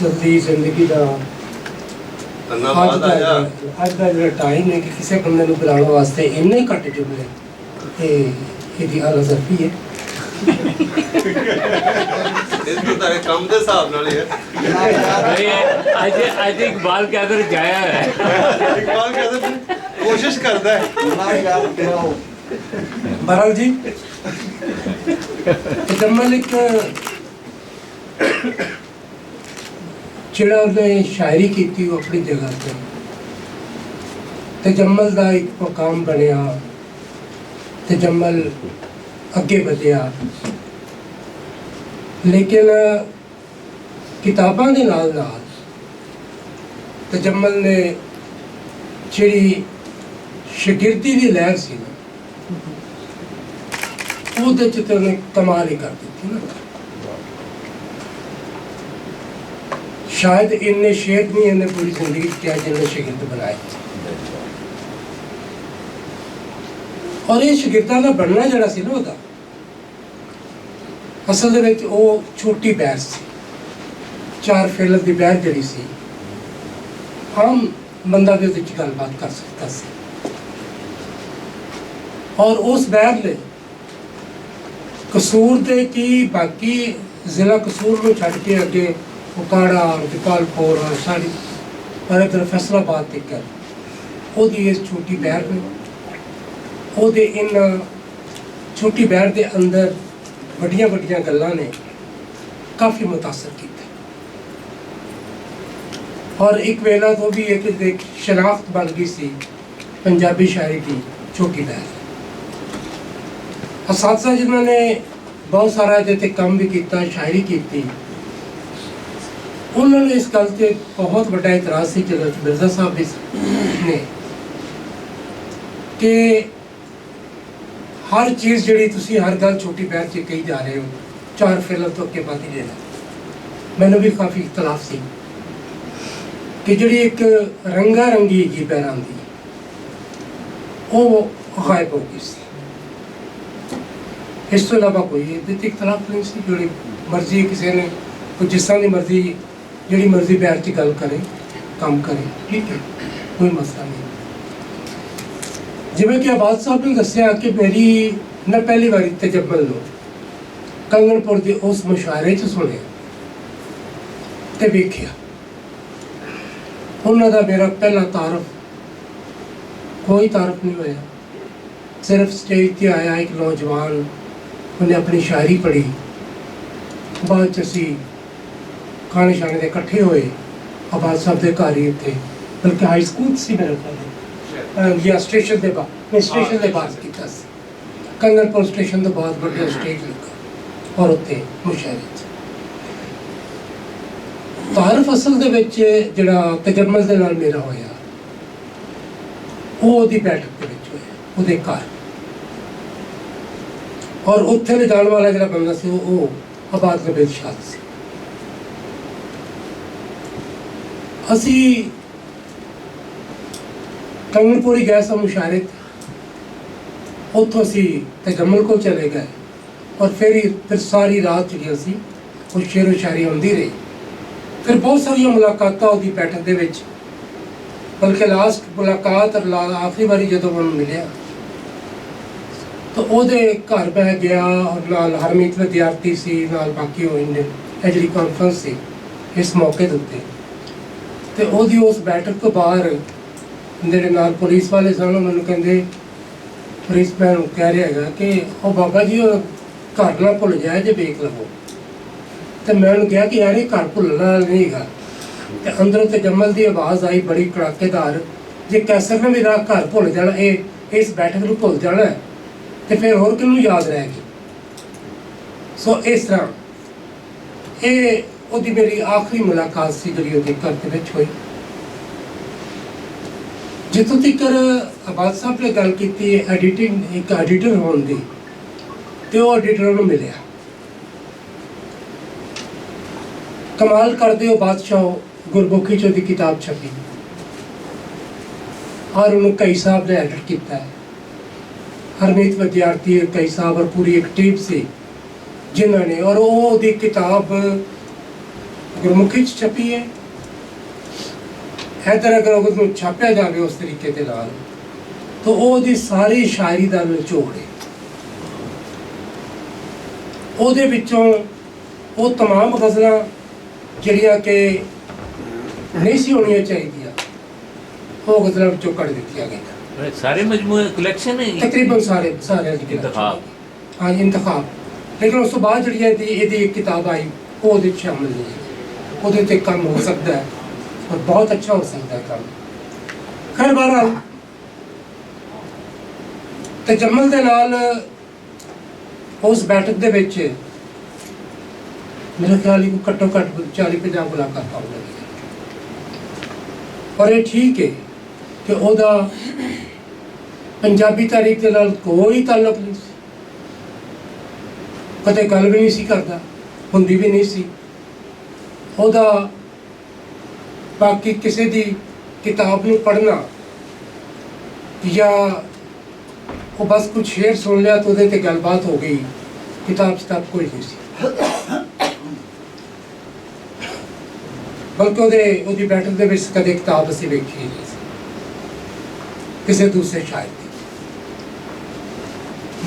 अफसल की जिंदगी का अज का जो टाइम है कि किसी बंदे को बुलाने वास्ते इन्ने घट जुमले ये आला जरफी है। इकबाल के अंदर जाया है, इकबाल के अंदर कोशिश करता है। बहरहाल जी तजम्मल एक जिहड़ा उन्हें शायरी की थी वो अपनी जगह पर तजम्मल का एक मुकाम बनया, तजम्मल अगे बढ़िया, लेकिन किताबां दे नाल नाल तजम्मल ने जिहड़ी शागिर्दी दी लहर सी ना ਉਹਦੇ ਚ ਤੇ ਉਹਨੇ ਕਮਾਲ ਹੀ ਕਰ ਦਿੱਤੀ ਨਾ। ਸ਼ਾਇਦ ਇੰਨੇ ਸ਼ੇਰ ਨਹੀਂ ਇਹਨੇ ਪੂਰੀ ਜ਼ਿੰਦਗੀ ਚ ਕਿਹਾ ਜਿੰਨੇ ਸ਼ਾਗਿਰਦ ਬਣਾਏ। ਔਰ ਇਹ ਸ਼ਾਗਿਰਦਾਂ ਦਾ ਬਣਨਾ ਜਿਹੜਾ ਸੀ ਨਾ ਉਹਦਾ ਅਸਲ ਦੇ ਵਿੱਚ ਉਹ ਛੋਟੀ ਬਹਿਰ ਸੀ, 4 ਫੇਲ ਦੀ ਬਹਿਰ ਜਿਹੜੀ ਸੀ ਆਮ ਬੰਦਾ ਵੀ ਉਹਦੇ ਚ ਗੱਲਬਾਤ ਕਰ ਸਕਦਾ ਸੀ। ਔਰ ਉਸ ਬਹਿਰ ਨੇ कसूर दे की बाकी जिला कसूर में छड़ के अगे उकाड़ा गोपालपुर सारी और इधर फैसलाबाद तक ओदी इस छोटी बहर में ओदे इन छोटी बहर के अंदर बड़िया बड़िया गल्लां ने काफ़ी मुतासर किया। और एक वेला तो भी एक शनाख्त बन गई सी पंजाबी शायरी की छोटी बहर। असातिज़ा जिन्होंने बहुत सारा ये काम भी किया, शायरी की, उन्होंने इस गल से बहुत बड़ा इतराज़ से मिर्ज़ा साहब भी ने कि हर चीज़ जी तुसी हर गल छोटी बहर से कही जा रहे हो, 4 फिल्म तो अगे बात ही लेना। मैंने भी काफ़ी इख्तलाफ सी कि जी एक रंगा रंगी हैगी बहरां दी वो गायब हो गई सी। इस तो इलावा कोई इख्तलाफ नहीं सी। जो मर्जी किसी ने कोई जिस तरह की मर्जी जी मर्जी बहर च गल करे काम करे, ठीक है, कोई मसला नहीं। जिवें कि अब्बास साहब ने दसिया कि मेरी मैं पहली बार तजम्मल लो कंगनपुर के उस मुशायरे च सुनिया ते वेखिया। उन्हों का मेरा पहला तारफ कोई तारफ नहीं होया, सिर्फ स्टेज पर आया एक नौजवान, उन्हें अपनी शायरी पढ़ी, बाद असी खाने शाने के इकट्ठे होए अब्बास साहब के घर ही थे, बल्कि हाई स्कूल से मेरे ख्याल या स्टेशन के बाद मैं स्टेशन के बाद किया कंगनपुर स्टेशन तो बाद बड़ा स्टेज लगा और उत्ते मुशायरे तारफ असल दे विच जिहड़ा तजम्मल दे नाल मेरा होया वो ओहदी बैठक दे विच होया ओहदे घर। और उत्थे ले जाने वाला जो बंदा से वो आबाद नबीद शाह से। असी कंगनपुरी गए सब मुशायरे, उतो असी तजम्मल को चले गए और फिर सारी रात जी असी वो शेरो शायरी आती रही। फिर बहुत सारिया मुलाकात उसकी बैठक के विच, बल्कि लास्ट मुलाकात और आखिरी बारी जो मैं मिलिया तो ਉਹਦੇ घर बह गया और नाल हरमीत विद्यार्थी सी, नाल बाकी वो इंडियन जी कॉन्फ्रेंस सी इस मौके के उत्ते ते ਉਹਦੀ उस बैठक तो बाहर ਜਿਹੜੇ नाल पुलिस वाले सन मैनूं कहंदे पुलिस मैन कह रहा है कि वो बाबा जी वो घर ना भुल जाए जे वेख लवो। तो मैं उन्होंने कहा कि यार ये घर भुलना नहीं है। तो अंदरों तजम्मल की आवाज़ आई बड़ी कड़ाकेदार, जे कैसर ने मेरा घर भुल जाना, ये इस बैठक को भुल जाना है तो फिर होर किनू याद रहेगी। सो इस तरह ये ਉਹਦੀ मेरी आखिरी मुलाकात सी जी ਉਹਦੇ घर ਦੇ ਵਿੱਚ ਹੋਈ। जितों तक अब्बास साहब ने गल की एडिटिंग एक एडिटर होने की, तो वो एडिटर को मिले कमाल करते हो बादशाह गुरमुखी च किताब छपी और उन्होंने कई साहब ने एडिट किया है। हरमीत विद्यार्थी कई साहब और पूरी एक टीम से जिन्होंने और वो किताब ਗੁਰਮੁਖੀ 'ਚ ਛਪੀ ਹੈ। ਇੱਧਰ ਅਗਰ ਉਹਨੂੰ ਛਾਪਿਆ ਜਾਵੇ ਉਸ ਤਰੀਕੇ ਦੇ ਨਾਲ ਤਾਂ ਉਹਦੀ ਸਾਰੀ ਸ਼ਾਇਰੀ ਦਾ ਨਿਚੋੜ ਹੈ। ਉਹਦੇ ਵਿੱਚੋਂ ਉਹ तमाम ਗਜ਼ਲਾਂ ਜਿਹੜੀਆਂ ਕਿ ਨਹੀਂ ਸੀ ਹੋਣੀਆਂ ਚਾਹੀਦੀਆਂ, ਉਹ ਗਜ਼ਲਾਂ ਵਿੱਚੋਂ ਕੱਢ ਦਿੱਤੀਆਂ ਗਈਆਂ। सारे मजमूए कलेक्शन है ਤਕਰੀਬਨ ਸਾਰਿਆਂ ਦੀ इंतखाब। ਹਾਂ ਇੰਤਖਾਬ। ਲੇਕਿਨ ਉਸ ਤੋਂ ਬਾਅਦ ਜਿਹੜੀ ਇਹਦੀ ਇੱਕ ਕਿਤਾਬ ਆਈ ਉਹ ਉਹਦੇ 'ਚ ਸ਼ਾਮਲ ਨਹੀਂ ਹੈ। ਉਹਦੇ 'ਤੇ ਕੰਮ ਹੋ ਸਕਦਾ ਹੈ ਔਰ ਬਹੁਤ ਅੱਛਾ ਹੋ ਸਕਦਾ ਹੈ ਕੰਮ। ਖੈਰ ਬਹਰਹਾਲ ਤਜਮਲ ਦੇ ਨਾਲ ਉਸ ਬੈਠਕ ਦੇ ਵਿੱਚ ਮੇਰੇ ਖਿਆਲ ਹੀ ਘੱਟੋ ਘੱਟ 40-50 ਮੁਲਾਕਾਤਾਂ ਹੋ ਗਈਆਂ। ਔਰ ਇਹ ਠੀਕ ਹੈ ਕਿ ਉਹਦਾ ਪੰਜਾਬੀ ਤਾਰੀਖ ਦੇ ਨਾਲ ਕੋਈ ਤਾਲੁਕ ਨਹੀਂ ਸੀ, ਕਦੇ ਗੱਲ ਵੀ ਨਹੀਂ ਸੀ ਕਰਦਾ, ਹੁੰਦੀ ਵੀ ਨਹੀਂ ਸੀ। ਉਹਦਾ ਬਾਕੀ ਕਿਸੇ ਦੀ ਕਿਤਾਬ ਨੂੰ ਪੜ੍ਹਨਾ ਜਾਂ ਉਹ ਬਸ ਕੁਝ ਸ਼ੇਰ ਸੁਣ ਲਿਆ ਤਾਂ ਉਹਦੇ 'ਤੇ ਗੱਲਬਾਤ ਹੋ ਗਈ, ਕਿਤਾਬ ਕੋਈ ਨਹੀਂ ਸੀ। ਬਲਕਿ ਉਹਦੀ ਬੈਠਕ ਦੇ ਵਿੱਚ ਕਦੇ ਕਿਤਾਬ ਅਸੀਂ ਵੇਖੀ ਨਹੀਂ ਸੀ ਕਿਸੇ ਦੂਸਰੇ ਸ਼ਾਇਰ ਦੀ।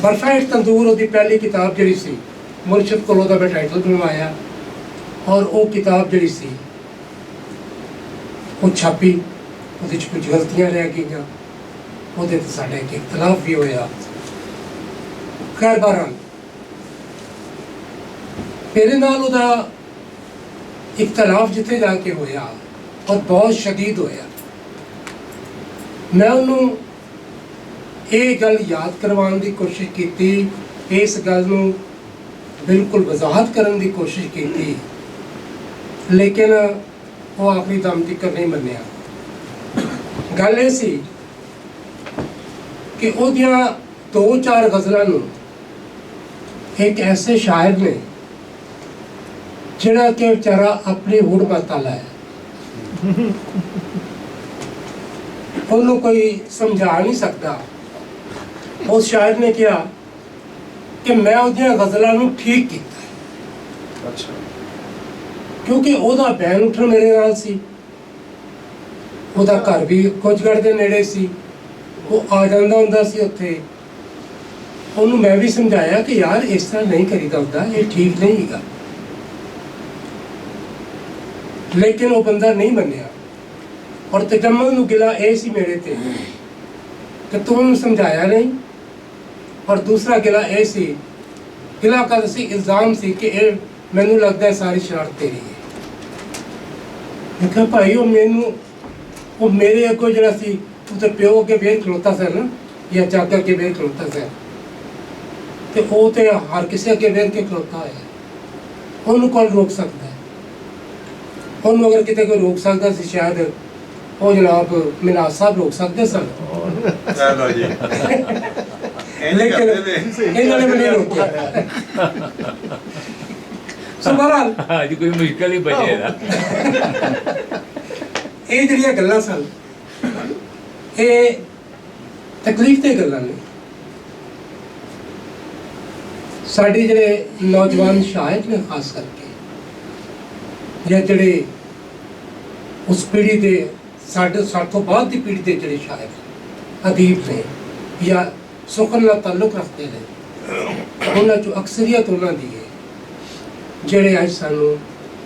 ਬਰਫਾਇਟ ਤੰਦੂਰ ਉਹਦੀ ਪਹਿਲੀ ਕਿਤਾਬ ਜਿਹੜੀ ਸੀ, ਮੁਰਸ਼ਦ ਕੋਲ ਉਹਦਾ ਮੈਂ ਟਾਈਟਲ ਬਣਵਾਇਆ ਔਰ ਉਹ ਕਿਤਾਬ ਜਿਹੜੀ ਸੀ ਉਹ ਛਾਪੀ। ਉਹਦੇ 'ਚ ਕੁਝ ਗਲਤੀਆਂ ਰਹਿ ਗਈਆਂ, ਉਹਦੇ 'ਤੇ ਸਾਡਾ ਇੱਕ ਇਖਤਲਾਫ ਵੀ ਹੋਇਆ। ਖੈਰ ਬਹਰਹਾਲ ਮੇਰੇ ਨਾਲ ਉਹਦਾ ਇਖਤਲਾਫ ਜਿੱਥੇ ਜਾ ਕੇ ਹੋਇਆ ਔਰ ਬਹੁਤ ਸ਼ਦੀਦ ਹੋਇਆ, ਮੈਂ ਉਹਨੂੰ ਇਹ ਗੱਲ ਯਾਦ ਕਰਵਾਉਣ ਦੀ ਕੋਸ਼ਿਸ਼ ਕੀਤੀ, ਇਸ ਗੱਲ ਨੂੰ ਬਿਲਕੁਲ ਵਜ਼ਾਹਤ ਕਰਨ ਦੀ ਕੋਸ਼ਿਸ਼ ਕੀਤੀ, ਲੇਕਿਨ ਉਹ ਆਖਰੀ ਦਮ ਤੱਕ ਨਹੀਂ ਮੰਨਿਆ। ਗੱਲ ਇਹ ਸੀ ਕਿ ਉਹਦੀਆਂ 2-4 ਗਜ਼ਲਾਂ ਨੂੰ ਇੱਕ ਐਸੇ ਸ਼ਾਇਰ ਨੇ ਜਿਹੜਾ ਕਿ ਵਿਚਾਰਾ ਆਪਣੀ ਹੁੜ ਮਤਾਲਾ ਹੈ, ਉਹਨੂੰ ਕੋਈ ਸਮਝਾ ਨਹੀਂ ਸਕਦਾ। ਉਸ ਸ਼ਾਇਰ ਨੇ ਕਿਹਾ ਕਿ ਮੈਂ ਉਹਦੀਆਂ ਗਜ਼ਲਾਂ ਨੂੰ ਠੀਕ ਕੀਤਾ। ਅੱਛਾ। ਕਿਉਂਕਿ ਉਹਦਾ ਬੈਨ ਉੱਠਣ ਮੇਰੇ ਨਾਲ ਸੀ, ਉਹਦਾ ਘਰ ਵੀ ਕੋਚਗੜ੍ਹ ਦੇ ਨੇੜੇ ਸੀ, ਉਹ ਆ ਜਾਂਦਾ ਹੁੰਦਾ ਸੀ ਉੱਥੇ। ਉਹਨੂੰ ਮੈਂ ਵੀ ਸਮਝਾਇਆ ਕਿ ਯਾਰ ਇਸ ਤਰ੍ਹਾਂ ਨਹੀਂ ਕਰੀਦਾ ਹੁੰਦਾ, ਇਹ ਠੀਕ ਨਹੀਂ ਹੈਗਾ, ਲੇਕਿਨ ਉਹ ਬੰਦਾ ਨਹੀਂ ਮੰਨਿਆ। ਔਰ ਤਜਮਲ ਨੂੰ ਗਿਲਾ ਇਹ ਸੀ ਮੇਰੇ ਤੇ ਕਿ ਤੂੰ ਉਹਨੂੰ ਸਮਝਾਇਆ ਨਹੀਂ, ਔਰ ਦੂਸਰਾ ਗਿਲਾ ਇਹ ਸੀ, ਗਿਲਾ ਕਦ ਸੀ, ਇਲਜ਼ਾਮ ਸੀ ਕਿ ਇਹ ਮੈਨੂੰ ਲੱਗਦਾ ਸਾਰੀ ਸ਼ਰਾਰਤ ਤੇਰੀ ਹੈ। ਮੈਂ ਕਿਹਾ ਭਾਈ ਉਹ ਮੇਰੇ ਅੱਗੋਂ ਜਿਹੜਾ ਸੀ, ਉਹ ਤਾਂ ਪਿਓ ਅੱਗੇ ਵੇਖ ਖਲੋਤਾ ਸੀ ਨਾ, ਜਾਂ ਚਾਚਾ ਅੱਗੇ ਵੇਖ ਖਲੋਤਾ ਸੀ, ਤੇ ਉਹ ਤੇ ਹਰ ਕਿਸੇ ਅੱਗੇ ਵੇਖ ਕੇ ਖਲੋਤਾ ਹੋਇਆ। ਉਹਨੂੰ ਕੌਣ ਰੋਕ ਸਕਦਾ ਹੈ? ਉਹਨੂੰ ਅਗਰ ਕਿਤੇ ਕੋਈ ਰੋਕ ਸਕਦਾ ਸੀ ਸ਼ਾਇਦ ਉਹ ਜਨਾਬ ਮਿਨਾਜ਼ ਸਾਹਿਬ ਰੋਕ ਸਕਦੇ ਸਨ, ਚਲੋ ਜੀ। ਲੇਕਿਨ ਇਹਨਾਂ ਨੇ ਮੈਨੂੰ ਰੋਕਿਆ। ਸੋ ਬਹਰਹਾਲ आज कोई मुश्किल ही बचेगा। ਇਹ ਜਿਹੜੀਆਂ ਗੱਲਾਂ ਸਨ, ਇਹ ਤਕਲੀਫ ਤੇ ਗੱਲਾਂ ਨੇ। ਸਾਡੇ ਜਿਹੜੇ ਨੌਜਵਾਨ ਸ਼ਾਇਰ ਨੇ ਖਾਸ ਕਰਕੇ, ਜਾਂ ਜਿਹੜੇ ਉਸ ਪੀੜ੍ਹੀ ਦੇ ਸਾਡੇ ਤੋਂ ਬਾਅਦ ਦੀ ਪੀੜ੍ਹੀ ਦੇ ਜਿਹੜੇ ਸ਼ਾਇਰ ਅਦੀਬ ਨੇ ਜਾਂ ਸੁਖਨ ਨਾਲ ਤਾਲੁਕ ਰੱਖਦੇ ਨੇ, ਉਹਨਾਂ 'ਚੋਂ ਅਕਸਰੀਅਤ ਉਹਨਾਂ ਦੀ ਹੈ ਜਿਹੜੇ ਅੱਜ ਸਾਨੂੰ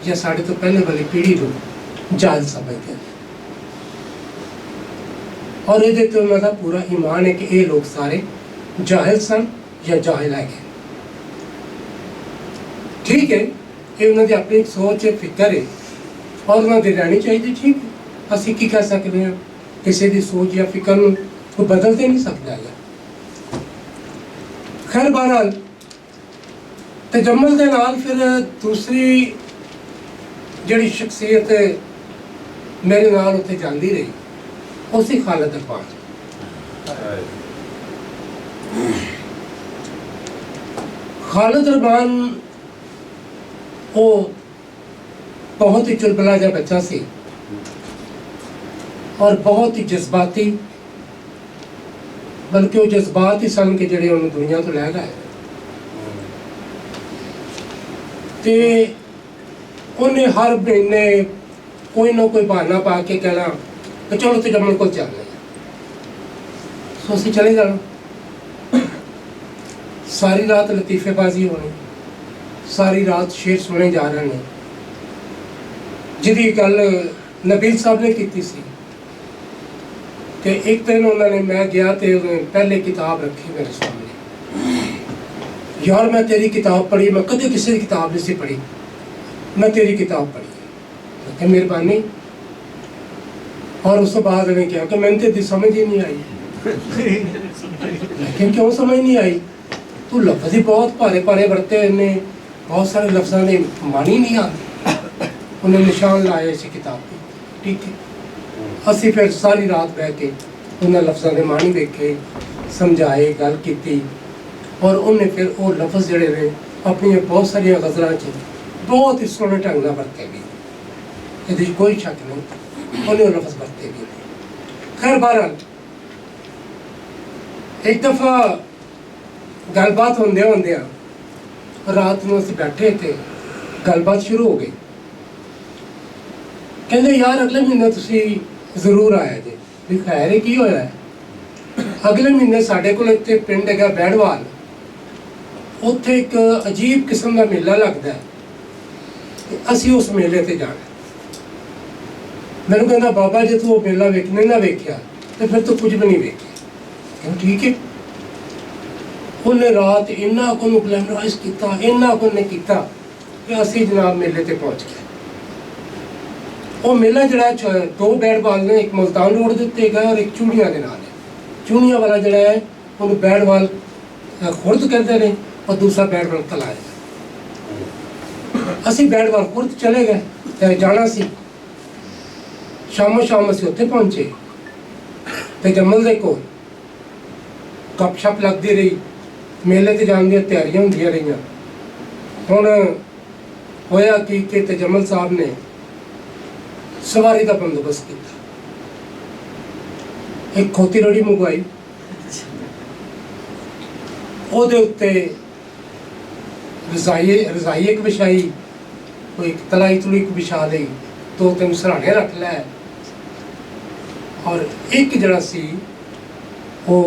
ਜਾਂ ਸਾਡੇ ਤੋਂ ਪਹਿਲੇ ਵਾਲੀ ਪੀੜ੍ਹੀ ਨੂੰ ਜਾਇਜ਼ ਸਮਝਦੇ ਨੇ। ਔਰ ਇਹਦੇ ਤੇ ਉਹਨਾਂ ਦਾ ਪੂਰਾ ਈਮਾਨ ਹੈ ਕਿ ਇਹ ਲੋਕ ਸਾਰੇ ਜਾਹਿਲ ਸਨ ਜਾਂ ਜਾਹਿਲ ਹੈਗੇ। ਠੀਕ ਹੈ, ਇਹ ਉਹਨਾਂ ਦੀ ਆਪਣੀ ਸੋਚ ਹੈ, ਫਿਕਰ ਹੈ, ਔਰ ਉਹਨਾਂ ਦੀ ਰਹਿਣੀ ਚਾਹੀਦੀ। ਠੀਕ, ਅਸੀਂ ਕੀ ਕਹਿ ਸਕਦੇ ਹਾਂ? ਕਿਸੇ ਦੀ ਸੋਚ ਜਾਂ ਫਿਕਰ ਨੂੰ ਕੋਈ ਬਦਲ ਤੇ ਨਹੀਂ ਸਕਦਾ ਹੈ। ਖੈਰ ਬਹਰਹਾਲ ਤਜਮਲ ਦੇ ਨਾਲ ਫਿਰ ਦੂਸਰੀ ਜਿਹੜੀ ਸ਼ਖਸੀਅਤ ਮੇਰੇ ਨਾਲ ਉੱਥੇ ਜਾਂਦੀ ਰਹੀ, ਉਹ ਸੀ ਖਾਲਿਦ ਅਰਮਾਨ। ਖਾਲਿਦ ਅਰਮਾਨ ਉਹ ਬਹੁਤ ਹੀ ਚੁਲਬੁਲਾ ਜਿਹਾ ਬੱਚਾ ਸੀ ਔਰ ਬਹੁਤ ਹੀ ਜਜ਼ਬਾਤੀ, ਬਲਕਿ ਉਹ ਜਜ਼ਬਾਤ ਹੀ ਸਨ ਕਿ ਜਿਹੜੇ ਉਹਨੂੰ ਦੁਨੀਆ ਤੋਂ ਲੈ ਗਏ। ਤੇ ਉਹਨੇ ਹਰ ਮਹੀਨੇ ਕੋਈ ਨਾ ਕੋਈ ਬਹਾਨਾ ਪਾ ਕੇ ਕਹਿਣਾ ਕਿ ਚਲੋ ਤਜਮਲ ਕੋਲ ਚੱਲਦੇ ਹਾਂ। ਸੋ ਅਸੀਂ ਚਲੇ ਜਾਣਾ। ਸਾਰੀ ਰਾਤ ਲਤੀਫੇਬਾਜ਼ੀ ਹੋਣੀ, ਸਾਰੀ ਰਾਤ ਸ਼ੇਰ ਸੁਣੇ ਜਾ ਰਹੇ ਨੇ, ਜਿਹਦੀ ਗੱਲ ਨਬੀਲ ਸਾਹਿਬ ਨੇ ਕੀਤੀ ਸੀ ਕਿ ਇੱਕ ਦਿਨ ਉਹਨਾਂ ਨੇ, ਮੈਂ ਗਿਆ ਤੇ ਉਹਨੇ ਪਹਿਲੇ ਕਿਤਾਬ ਰੱਖੀ ਮੇਰੇ ਸਾਹਮਣੇ, ਯਾਰ ਮੈਂ ਤੇਰੀ ਕਿਤਾਬ ਪੜ੍ਹੀ, ਮੈਂ ਕਦੇ ਕਿਸੇ ਦੀ ਕਿਤਾਬ ਨਹੀਂ ਸੀ ਪੜ੍ਹੀ, ਮੈਂ ਤੇਰੀ ਕਿਤਾਬ ਪੜ੍ਹੀ, ਮੈਂ ਕਿਹਾ ਮਿਹਰਬਾਨੀ। और उस तो बाद ने कहा कि मैंने तेरी समझ ही नहीं आई। लेकिन क्यों समझ नहीं आई? तू लफ्ज़ ही बहुत भारे भारे वरते ने, बहुत सारे लफ्ज़ों ने मानी नहीं आती। उन्हें निशान लाए इस किताब पे, ठीक है। असी फिर सारी रात बह के उन्हें लफ्ज़ों के मानी देखे, समझाए, गल की, और उन्हें फिर वो लफ्ज़ जड़े ने अपनी बहुत सारिया गज़लों च बहुत ही सोहने ढंग नाल वरते भी, ये कोई शक नहीं, उन्हें लफ्ज़ वरते भी। खैर बहरहाल एक दफ़ा गलबात होंदे होंदे रात में असीं बैठे थे, गलबात शुरू हो गई। कहते यार अगले महीने तुसी जरूर आया जे, भी खैर की होया है? अगले महीने साढ़े कोल इत्थे पिंड हैगा बैड़वाल, उत्थे एक अजीब किस्म का मेला लगता है, असीं उस मेले ते जाना। मैंने कहना बाबा जे तू वो मेला वेखने ना वेख्या तो फिर तो कुछ भी नहीं वेख्या। क्यों? ठीक है। उन्हें रात इन्ना को ग्लैमराइज किया, इन्ना को ने किया कि असी जनाब मेले ते पहुँच गए। वो मेला जड़ा दो बैड़वाल ने, एक मुल्तान रोड के उत्ते है और एक चूड़ियाँ के नाल है। चूड़ियाँ वाला जड़ा है उन्हें बैड़वाल खुर्द कहते हैं और दूसरा बैड़वाल तला है। असी बैड़वाल खुर्द चले गए, जाना सी। शामों शाम असीं उत्थे पहुंचे ते जम्मल दे कोल गपशप लगदी रही, मेले ते जाण दीयां तैयारियां हुंदियां रहियां। हुण होया कि तजम्मल साहब ने सवारी का बंदोबस्त किया, एक खोती रड़ी मंगवाई, ਉਹਦੇ ਉੱਤੇ रजाई एक विछाई, कोई तलाई तुली विछा ली, दो तीन सराहने रख लै, और एक जड़ा सी वो